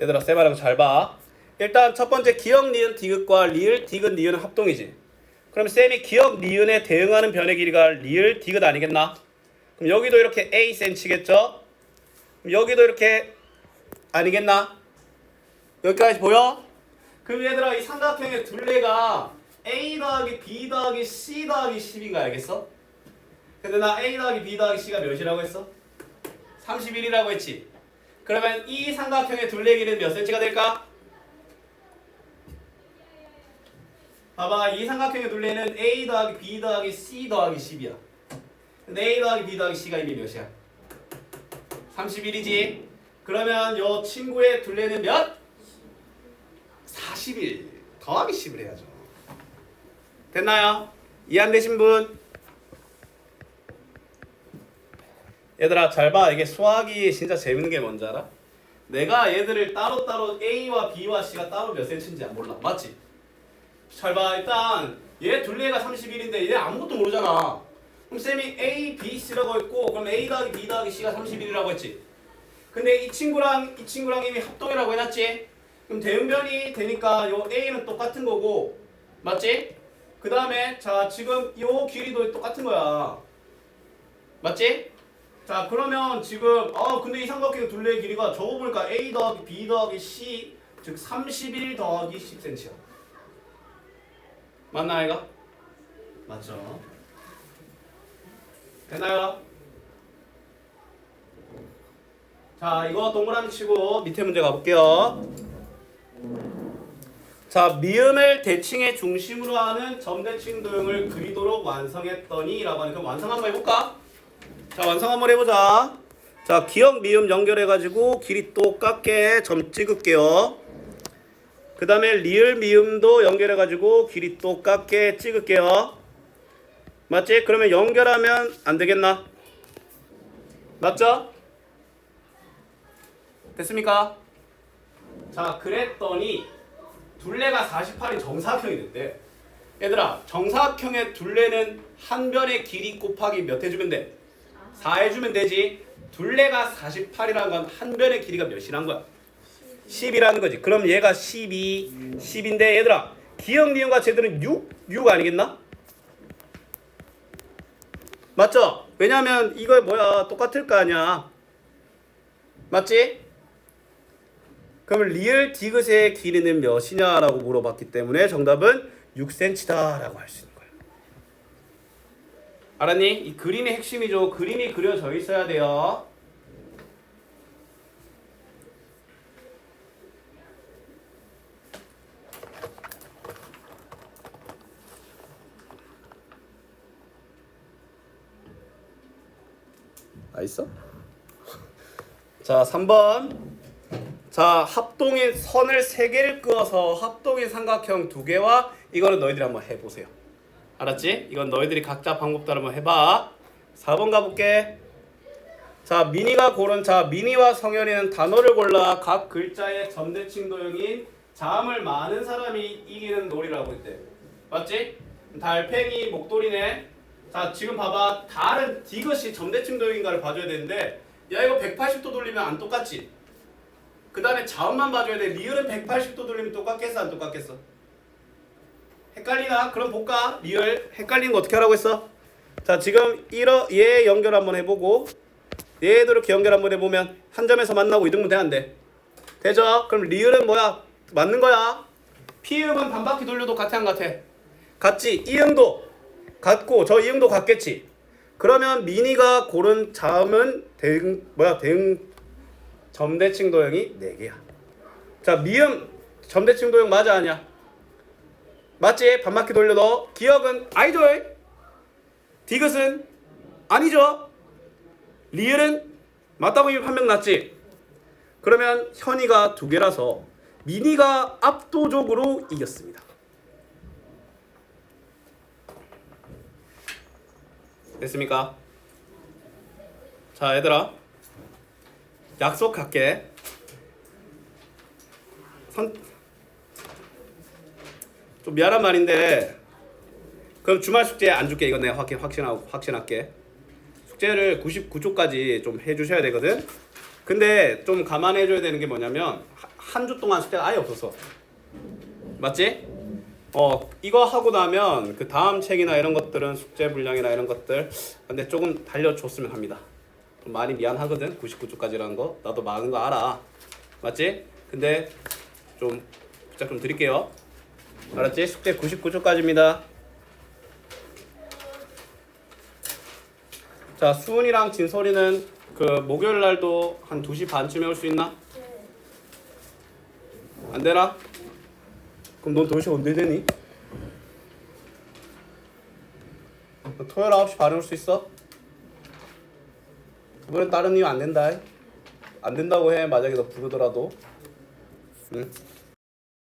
얘들아 쌤하라고 잘 봐. 일단 첫 번째 기역 니은 디귿과 리을 디귿 니은은 합동이지. 그럼 쌤이 기역 니은에 대응하는 변의 길이가 리을 디귿 아니겠나? 그럼 여기도 이렇게 Acm겠죠? 그럼 여기도 이렇게 아니겠나? 여기까지 보여? 그럼 얘들아 이 삼각형의 둘레가 A 더하기 B 더하기 C 더하기 10인가 알겠어? 근데 나 A 더하기 B 더하기 C가 몇이라고 했어? 31이라고 했지? 그러면 이 삼각형의 둘레 길이는 몇 cm가 될까? 봐봐 이 삼각형의 둘레는 A 더하기 B 더하기 C 더하기 10이야. 근데 A 더하기 B 더하기 C가 이미 몇이야? 31이지? 그러면 요 친구의 둘레는 몇? 41 더하기 10을 해야죠. 됐나요? 이해 안 되신 분? 얘들아 잘 봐. 이게 수학이 진짜 재밌는 게 뭔지 알아? 내가 얘들을 따로따로 A와 B와 C가 따로 몇 cm인지 몰라. 맞지? 잘 봐. 일단 얘 둘레가 31인데 얘 아무것도 모르잖아. 그럼 쌤이 A, B, C라고 했고 그럼 A 더하기 B 더하기 C가 31이라고 했지. 근데 이 친구랑 이미 합동이라고 해놨지. 그럼 대응변이 되니까 요 A는 똑같은 거고 맞지? 그 다음에 자 지금 요 길이도 똑같은 거야. 맞지? 자 그러면 지금 근데 이 삼각형 둘레의 길이가 저거 보니까 A 더하기 B 더하기 C 즉 31 더하기 10cm야. 맞나 아이가? 맞죠? 되나요? 자 이거 동그라미 치고 밑에 문제 가볼게요. 자 미음을 대칭의 중심으로 하는 점대칭 도형을 그리도록 완성했더니 라고 하니까 완성 한번 해볼까? 자 완성 한번 해보자. 자 기역 미음 연결해가지고 길이 똑같게 점 찍을게요. 그 다음에 리을 미음도 연결해가지고 길이 똑같게 찍을게요. 맞지? 그러면 연결하면 안 되겠나? 맞죠? 됐습니까? 자 그랬더니 둘레가 48인 정사각형이 됐대. 얘들아 정사각형의 둘레는 한 변의 길이 곱하기 몇 해주면 돼? 4 해주면 되지. 둘레가 48이라는 건 한 변의 길이가 몇이란 거야? 10이라는 거지. 그럼 얘가 10인데 얘들아 기역 니은과 쟤들은 6 아니겠나? 맞죠? 왜냐면 이거 뭐야 똑같을 거 아니야. 맞지? 그럼 리을 디귿의 길이는 몇이냐라고 물어봤기 때문에 정답은 6cm다라고 할 수 있는 거야. 알았니? 이 그림이 핵심이죠. 그림이 그려져 있어야 돼요. 있어? 자, 3번. 자, 합동인 선을 3개를 그어서 합동인 삼각형 2개와 이거는 너희들이 한번 해보세요. 알았지? 이건 너희들이 각자 방법대로 한번 해봐. 4번 가볼게. 자, 미니가 고른 자, 미니와 성현이는 단어를 골라 각 글자의 점대칭 도형인 자음을 많은 사람이 이기는 놀이라고 했대. 맞지? 달팽이 목도리네. 자, 지금 봐봐. 달은 디귿이 점대칭 도형인가를 봐줘야 되는데 야, 이거 180도 돌리면 안 똑같지? 그 다음에 자음만 봐줘야 돼. 리을은 180도 돌리면 똑같겠어? 안 똑같겠어? 헷갈리나? 그럼 볼까? 리을 헷갈리는 거 어떻게 하라고 했어? 자, 지금 얘 연결 한번 해보고 얘도 이렇게 연결 한번 해보면 한 점에서 만나고 이등분 돼 안 돼? 되죠? 그럼 리을은 뭐야? 맞는 거야. 피음은 반바퀴 돌려도 같아 안 같아? 같지? 이응도 같고 저 이응도 같겠지? 그러면 미니가 고른 자음은 대응 점대칭 도형이 4개야. 자, 미음 점대칭 도형 맞아 아니야? 맞지? 반바퀴 돌려도. 기억은 아니죠? 디귿은 아니죠? 리을은 맞다고 이미 판명 났지? 그러면 현이가 2개라서 미니가 압도적으로 이겼습니다. 됐습니까? 자, 얘들아 약속할게. 좀 미안한 말인데 그럼 주말 숙제 안 줄게. 이건 내가 확신할게. 숙제를 99쪽까지 좀 해주셔야 되거든. 근데 좀 감안해줘야 되는 게 뭐냐면 한 주 동안 숙제가 아예 없었어. 맞지? 이거 하고 나면 그 다음 책이나 이런 것들은 숙제 분량이나 이런 것들 근데 조금 달려줬으면 합니다. 좀 많이 미안하거든. 99쪽까지라는 거 나도 많은 거 알아. 맞지? 근데 좀 부탁 좀 드릴게요. 알았지? 숙제 99쪽까지입니다. 자, 수은이랑 진솔이는 그 목요일 날도 한 2시 반쯤에 올 수 있나? 안 되나? 그럼 넌 도대체 언제 되니? 토요일 9시 반에 올 수 있어? 그번엔 다른 이유 안 된다. 안 된다고 해. 만약에 너 부르더라도. 응?